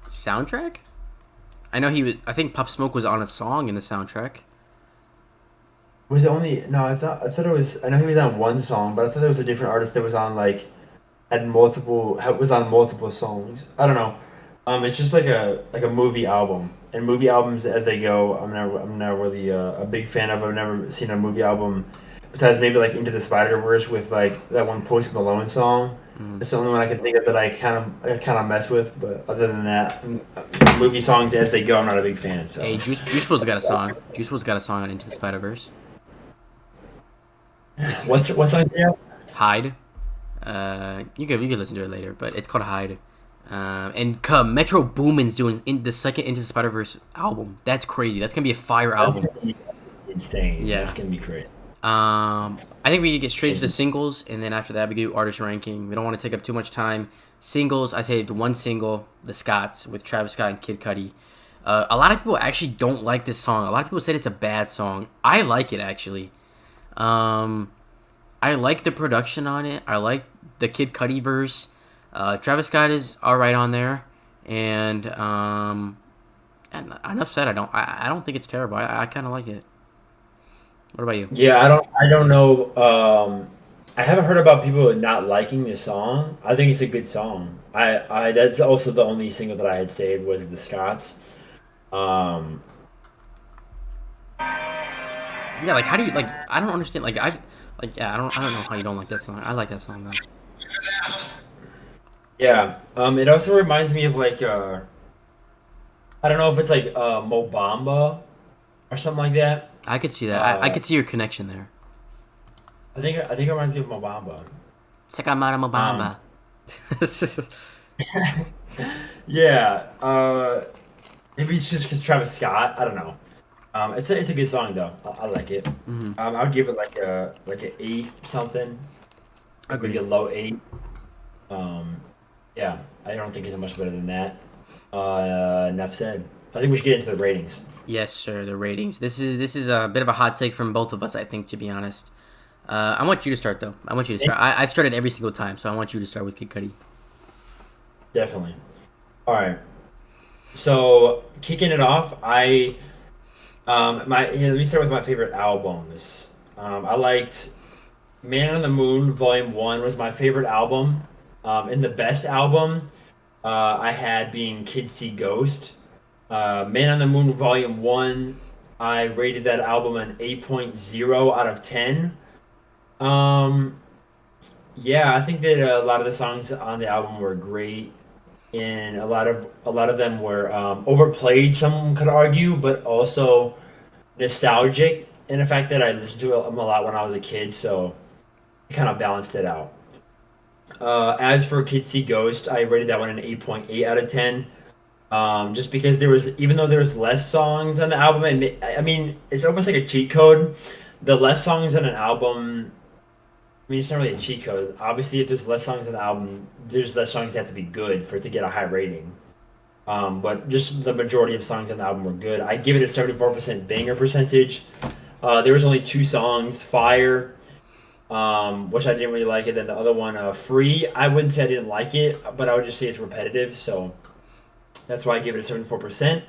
Soundtrack? I know he was. I think Pop Smoke was on a song in the soundtrack. Was it only no? I thought it was. I know he was on one song, but I thought there was a different artist that was on like was on multiple songs. I don't know. It's just like a movie album, and movie albums as they go. I'm not really a big fan of. I've never seen a movie album besides maybe like Into the Spider-Verse with like that one Post Malone song. Mm. It's the only one I can think of that I kind of mess with. But other than that, movie songs as they go, I'm not a big fan. So Hey, Juice WRLD's got a song. Juice WRLD's got a song on Into the Spider Verse. what's on? Yeah. Hide. You could listen to it later, but it's called Hide. And Metro Boomin's doing the second Into the Spider Verse album. That's crazy. That's gonna be a fire That's album. gonna be insane. Yeah. That's gonna be crazy. I think we could get straight to the singles, and then after that we do artist ranking. We don't want to take up too much time. Singles, I saved one single, "The Scots" with Travis Scott and Kid Cudi. A lot of people actually don't like this song. A lot of people said it's a bad song. I like it actually. I like the production on it. I like the Kid Cudi verse. Travis Scott is all right on there, and enough said. I don't think it's terrible. I kind of like it. What about you? Yeah, I don't know. I haven't heard about people not liking the song. I think it's a good song. I that's also the only single that I had saved was the Scots. Um, Yeah, like how do you like? I don't understand. Like I don't know how you don't like that song. I like that song though. yeah. It also reminds me of like I don't know if it's like Mobamba or something like that. I could see that. I Uh, could see your connection there. I think it reminds me of Mobamba. Sakamara Um, Mobamba. yeah. Maybe it's just because Travis Scott. I don't know. It's a good song though. I like it. Hmm. I would give it like a eight something, like maybe Agreed. a low eight. Um, yeah, I don't think it's much better than that. Enough said. I think we should get into the ratings. Yes, sir. The ratings. This is a bit of a hot take from both of us. I think, to be honest. I want you to start though. I want you to start. I've started every single time, so I want you to start with Kid Cudi. Definitely. All right. So kicking it off, let me start with my favorite albums. I liked Man on the Moon Volume One was my favorite album. And the best album I had being Kids See Ghost. Man on the Moon Volume One, I rated that album an 8.0 out of 10. Um, yeah, I think that a lot of the songs on the album were great, and a lot of them were overplayed. Some could argue, but also nostalgic in the fact that I listened to them a lot when I was a kid. So kind of balanced it out. As for Kid See Ghost, I rated that one an 8.8 out of 10. Just because there was, even though there was less songs on the album, I mean, it's almost like a cheat code. The less songs on an album, I mean, it's not really a cheat code. Obviously, if there's less songs on the album, there's less songs that have to be good for it to get a high rating. But just the majority of songs on the album were good. I give it a 74% banger percentage. There was only two songs, Fire, which I didn't really like it. Then the other one, Free, I wouldn't say I didn't like it, but I would just say it's repetitive. So that's why I gave it a 74%.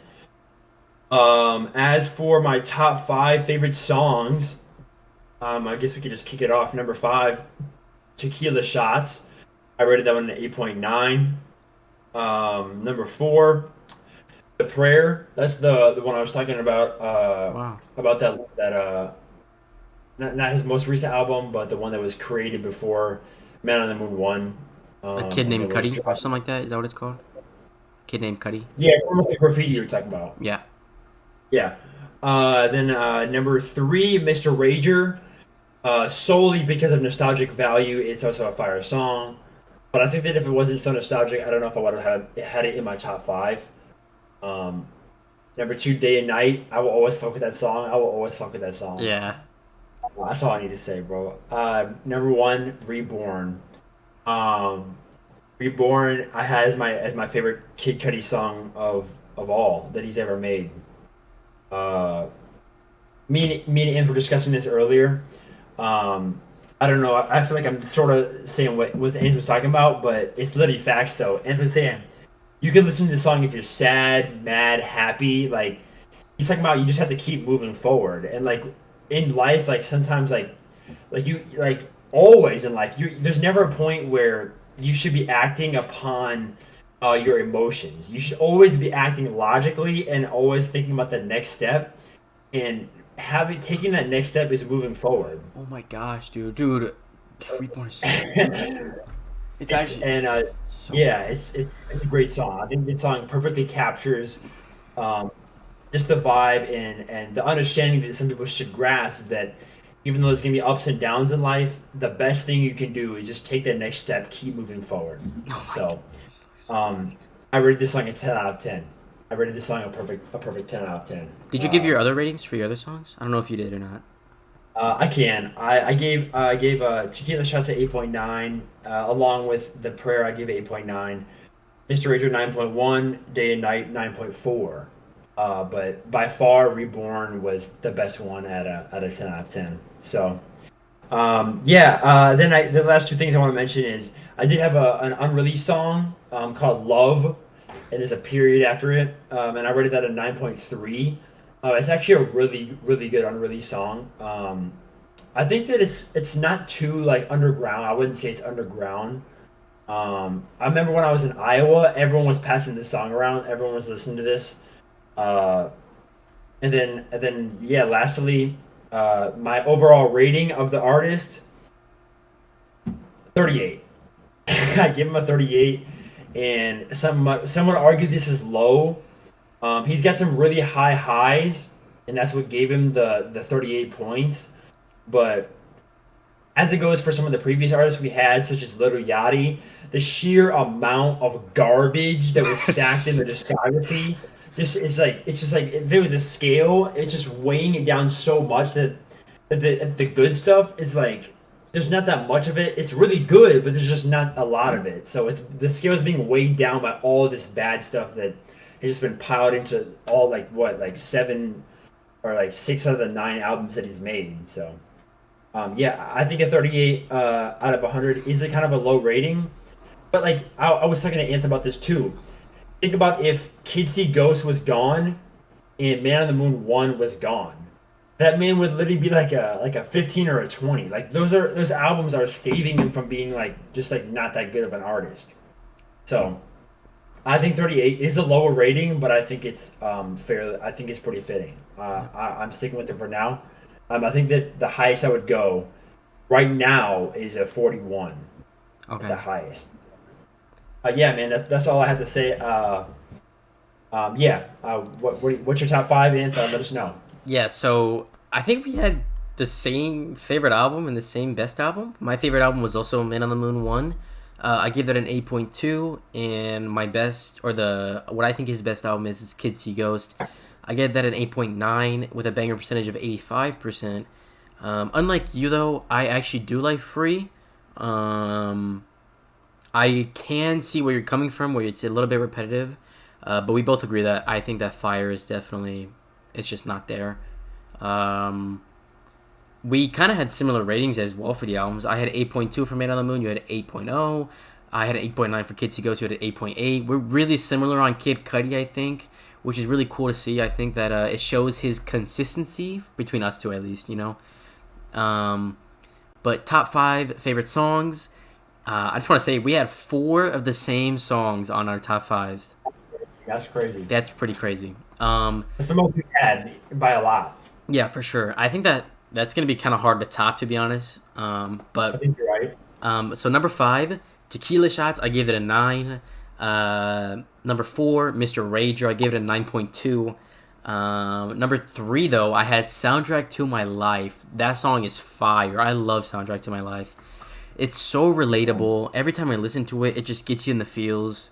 As for my top five favorite songs, I guess we could just kick it off. Number five, Tequila Shots. I rated that one an 8.9. Number four, The Prayer. That's the one I was talking about. Wow. About that not his most recent album, but the one that was created before Man on the Moon 1. A Kid And Named it was Cudi or something like that. Is that what it's called? Kid Named Cudi. yeah, it's one of the graffiti you were talking about. Yeah. Yeah. Then number three, Mr. Rager. Solely because of nostalgic value, it's also a fire song. But I think that if it wasn't so nostalgic, I don't know if I would have had it in my top five. Um, Number two, Day and Night. I will always fuck with that song. I will always fuck with that song. Yeah. That's all I need to say, bro. Number one, Reborn. Um, Reborn, I had as my favorite Kid Cudi song of all that he's ever made. Uh, me and Anth were discussing this earlier. I don't know. I feel like I'm sort of saying what Anth was talking about, but it's literally facts though. Anth was saying you can listen to the song if you're sad, mad, happy. Like he's talking about, you just have to keep moving forward. And like in life, like sometimes like you like always in life, you there's never a point where you should be acting upon your emotions. You should always be acting logically and always thinking about the next step. And having taking that next step is moving forward. Oh my gosh, dude. Reborn is so good. It's actually so Yeah, it's a great song. I think the song perfectly captures um, just the vibe and the understanding that some people should grasp that even though there's gonna be ups and downs in life, the best thing you can do is just take that next step, keep moving forward. Oh my So, goodness. um, I rated this song a 10 out of 10. I rated this song a perfect 10 out of 10. Did you give your other ratings for your other songs? I don't know if you did or not. I can. I gave Tequila Shots at 8.9. Along with The Prayer, I gave it 8.9. Mr. Rager 9.1. Day and Night 9.4. But by far, Reborn was the best one at a 10 out of 10. So, the last two things I want to mention is I did have an unreleased song called Love, and there's a period after it, and I rated that a 9.3. It's actually a really, really good unreleased song. I think that it's not too like underground. I wouldn't say it's underground. I remember when I was in Iowa, everyone was passing this song around. Everyone was listening to this. Uh, yeah. Lastly, my overall rating of the artist, 38. I give him a 38, and some would argue this is low. He's got some really high highs, and that's what gave him the 38 points. But as it goes for some of the previous artists we had, such as Lil Yachty, the sheer amount of garbage that was stacked in the discography, it's just like if there was a scale, it's just weighing it down so much that the good stuff is like there's not that much of it. It's really good, but there's just not a lot of it. So it's the scale is being weighed down by all this bad stuff that has just been piled into all like seven or like six out of the nine albums that he's made. So I think a 38 out of 100 is the kind of a low rating. But like I was talking to Anth about this too. Think about if Kid See Ghost was gone and Man on the Moon 1 was gone. That man would literally be like a 15 or a 20. Like those albums are saving him from being like just like not that good of an artist. So I think 38 is a lower rating, but I think it's fair. I think it's pretty fitting. I'm sticking with it for now. I think that the highest I would go right now is a 41. Okay. The highest. Yeah, man. That's all I have to say. What's your top five, Anth? Let us know. Yeah, so I think we had the same favorite album and the same best album. My favorite album was also Man on the Moon 1. I give that an 8.2, and my best, or the what I think his best album is Kid See Ghost. I get that an 8.9 with a banger percentage of 85%. Unlike you, though, I actually do like Free. Um, I can see where you're coming from, where it's a little bit repetitive, but we both agree that I think that Fire is definitely, it's just not there. Um, we kind of had similar ratings as well for the albums. I had 8.2 for Man on the Moon. You had 8.0. I had an 8.9 for Kid See Ghost. You had an 8.8. We're really similar on Kid Cudi, I think, which is really cool to see. I think that it shows his consistency between us two, at least, you know. Um, but top five favorite songs. I just want to say we had four of the same songs on our top fives. That's crazy. That's pretty crazy. That's the most we had by a lot. Yeah, for sure. I think that that's gonna be kind of hard to top, to be honest. I think you're right. So number five, Tequila Shots. I gave it a 9. Number four, Mr. Rager. I gave it a 9.2. Number three, though, I had Soundtrack to My Life. That song is fire. I love Soundtrack to My Life. It's so relatable. Every time I listen to it, it just gets you in the feels.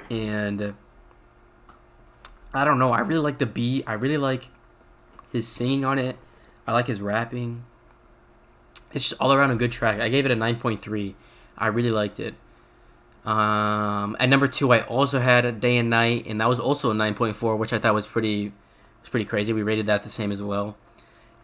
And I don't know. I really like the beat. I really like his singing on it. I like his rapping. It's just all around a good track. I gave it a 9.3. I really liked it. At number two, I also had a Day and Night, and that was also a 9.4, which I thought was pretty crazy. We rated that the same as well.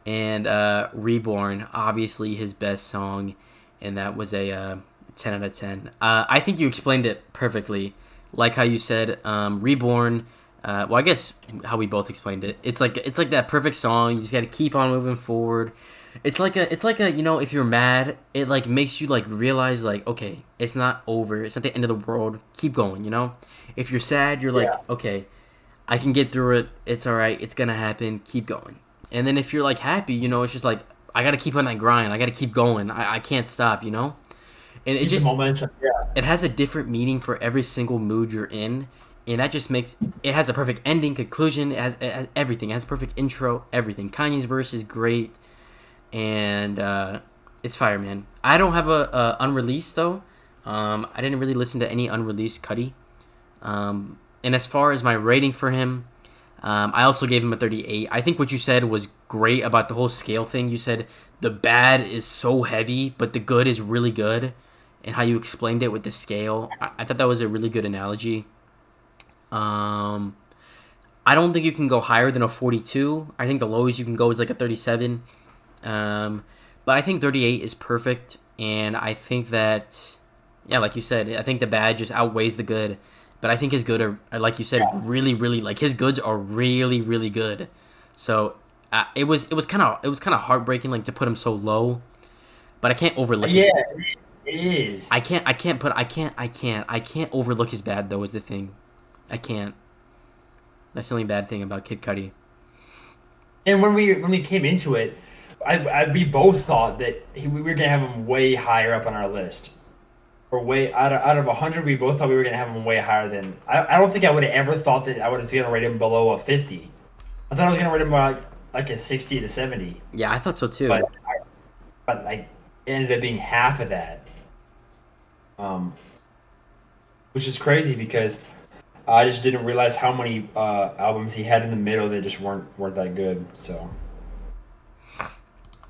And Reborn, obviously his best song, and that was a 10 out of 10. I think you explained it perfectly, like how you said Reborn. Well, I guess how we both explained it. It's like that perfect song. You just got to keep on moving forward. It's like a you know, if you're mad, it like makes you like realize like, okay, it's not over. It's not the end of the world. Keep going, you know? If you're sad, you're like, okay, I can get through it. It's all right. It's going to happen. Keep going. And then if you're like happy, you know, it's just like I got to keep on that grind. I got to keep going. I can't stop, you know? And it just Momentum. Yeah. it has a different meaning for every single mood you're in. And that just makes it has a perfect ending, conclusion, it has everything. It has a perfect intro, everything. Kanye's verse is great. And it's fire, man. I don't have a unreleased though. I didn't really listen to any unreleased Cudi. And as far as my rating for him, I also gave him a 38. I think what you said was great about the whole scale thing. You said the bad is so heavy, but the good is really good, and how you explained it with the scale. I thought that was a really good analogy. I don't think you can go higher than a 42. I think the lowest you can go is like a 37. But I think 38 is perfect, and I think that, yeah, like you said, I think the bad just outweighs the good. But I think his good are like you said, really, really like his goods are really, really good. So it was kind of heartbreaking like to put him so low, but I can't overlook. Yeah, it is. I can't overlook his bad though. Is the thing, I can't. That's the only bad thing about Kid Cudi. And when we came into it, we both thought that we were gonna have him way higher up on our list, or way out of 100. We both thought we were gonna have him way higher than. I don't think I would have ever thought that I was gonna rate him below a 50. I thought I was gonna rate him like a 60 to 70. Yeah, I thought so too. But like it ended up being half of that, which is crazy because I just didn't realize how many albums he had in the middle that just weren't that good. So.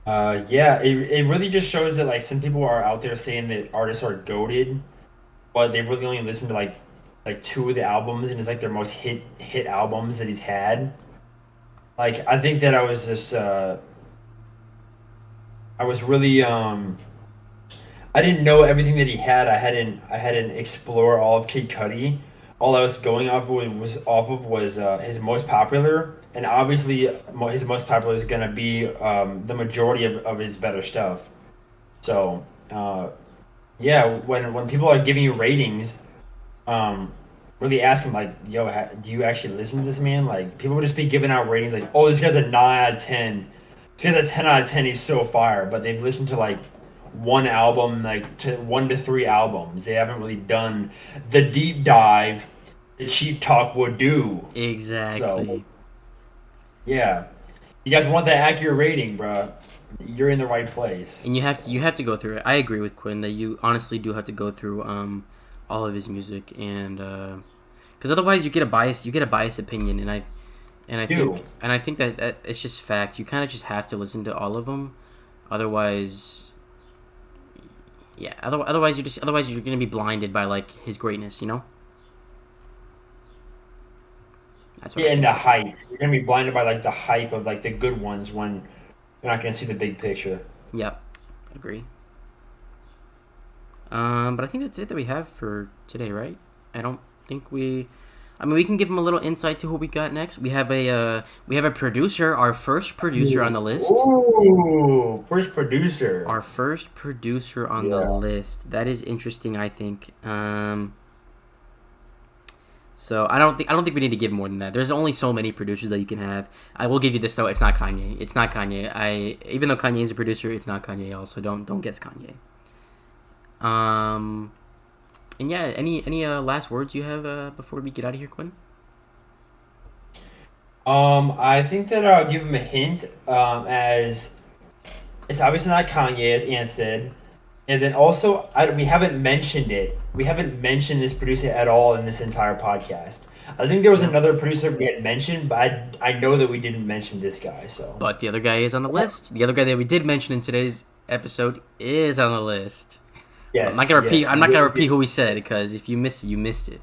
Yeah, it really just shows that like some people are out there saying that artists are goated, but they've really only listened to like two of the albums, and it's like their most hit albums that he's had. Like I think that I was just I was really I didn't know everything that he had. I hadn't explored all of Kid Cudi. All I was going off of was his most popular, and obviously his most popular is gonna be the majority of his better stuff. So yeah, when people are giving you ratings, really asking like, yo, do you actually listen to this man? Like people would just be giving out ratings like, oh, this guy's a 9 out of 10. This guy's a 10 out of 10. He's so fire, but they've listened to like one album, like to 1 to 3 albums. They haven't really done the deep dive that Cheap Talk would do. Exactly. So, yeah, you guys want that accurate rating, bro. you're in the right place. And you have to go through it. I agree with Quinn that you honestly do have to go through all of his music, and because otherwise you get a biased opinion, and I think that it's just fact. You kind of just have to listen to all of them, otherwise, yeah. Otherwise you're gonna be blinded by like his greatness, you know. That's what I Yeah, and think. the hype. You're gonna be blinded by like the hype of like the good ones when you're not gonna see the big picture. Yep, agree. But I think that's it that we have for today, right? I don't think we. I mean, we can give him a little insight to who we got next. We have a producer, our first producer on the list. Ooh, first producer. Our first producer on the Yeah. list. That is interesting, I think. So I don't think we need to give more than that. There's only so many producers that you can have. I will give you this though. It's not Kanye. It's not Kanye. Even though Kanye is a producer, it's not Kanye. Also, don't guess Kanye. Um, and yeah, any last words you have before we get out of here, Quinn? I think that I'll give him a hint. As it's obviously not Kanye, as Ant said, and then also we haven't mentioned it. We haven't mentioned this producer at all in this entire podcast. I think there was No. another producer we had mentioned, but I know that we didn't mention this guy. So But the other guy is on the list. The other guy that we did mention in today's episode is on the list. I'm not yes, gonna repeat. yes, I'm not gonna repeat who we said because if you missed it, you missed it.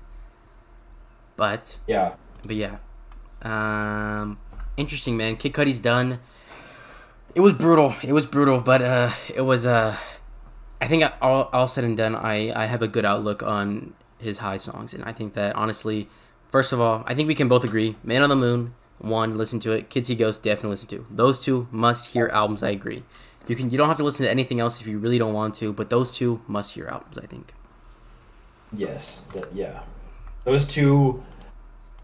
But yeah. but yeah, interesting, man. Kid Cudi's done. It was brutal. It was brutal, but it was I think all said and done, I have a good outlook on his high songs, and I think that honestly, first of all, I think we can both agree. Man on the Moon, one, listen to it. Kid See Ghost, definitely listen to. Those two must hear albums. I agree. You don't have to listen to anything else if you really don't want to, but those two must hear albums. I think. Yes, yeah. Those two,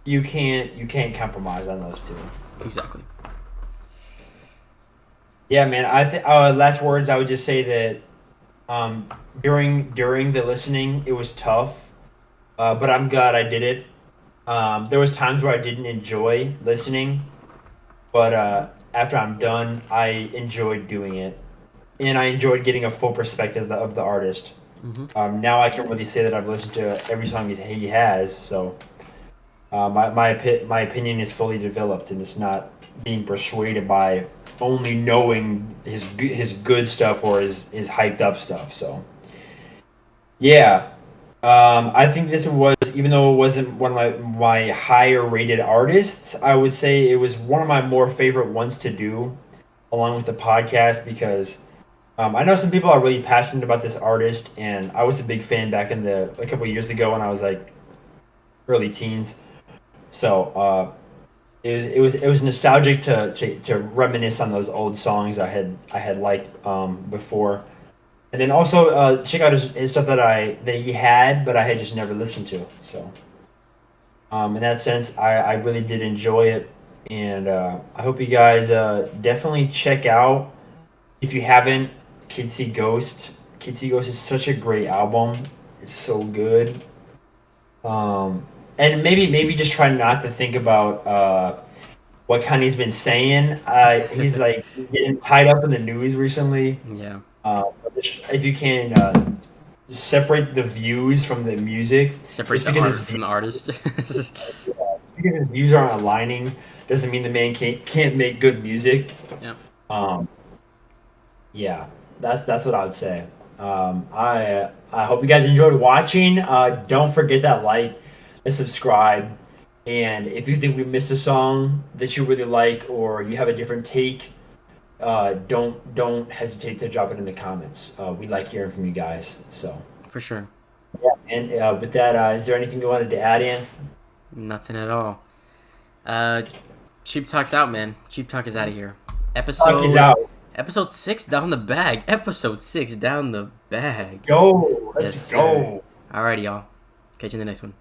you can't compromise on those two. Exactly. Yeah, man. I think last words. I would just say that during the listening, it was tough, but I'm glad I did it. There was times where I didn't enjoy listening, but after I'm done, I enjoyed doing it, and I enjoyed getting a full perspective of the artist. Hmm. Now I can really say that I've listened to every song he has, so my opinion is fully developed, and it's not being persuaded by only knowing his good stuff or his hyped up stuff. So yeah, I think this was, even though it wasn't one of my higher rated artists, I would say it was one of my more favorite ones to do, along with the podcast, because I know some people are really passionate about this artist, and I was a big fan back in a couple of years ago when I was like early teens. So it was nostalgic to reminisce on those old songs I had liked before, and then also check out his stuff that he had, but I had just never listened to. So in that sense, I really did enjoy it, and I hope you guys definitely check out, if you haven't, Kid See Ghost. Kid See Ghost is such a great album. It's so good. And maybe just try not to think about what Kanye's been saying. He's like getting tied up in the news recently. Yeah. If you can separate the views from the music, Separate just the because art from the artist. his views aren't aligning doesn't mean the man can't make good music. Yeah. Um, yeah, that's what I would say. I hope you guys enjoyed watching. Don't forget that like and subscribe. And if you think we missed a song that you really like, or you have a different take, don't hesitate to drop it in the comments. We like hearing from you guys. So For sure. yeah. And with that, is there anything you wanted to add in? Nothing at all. Cheap Talk's out, man. Cheap Talk is out of here. Talk is out. Episode 6 down the bag. Episode 6 down the bag. Go. Let's Yes, go. sir. Alrighty, y'all. Catch you in the next one.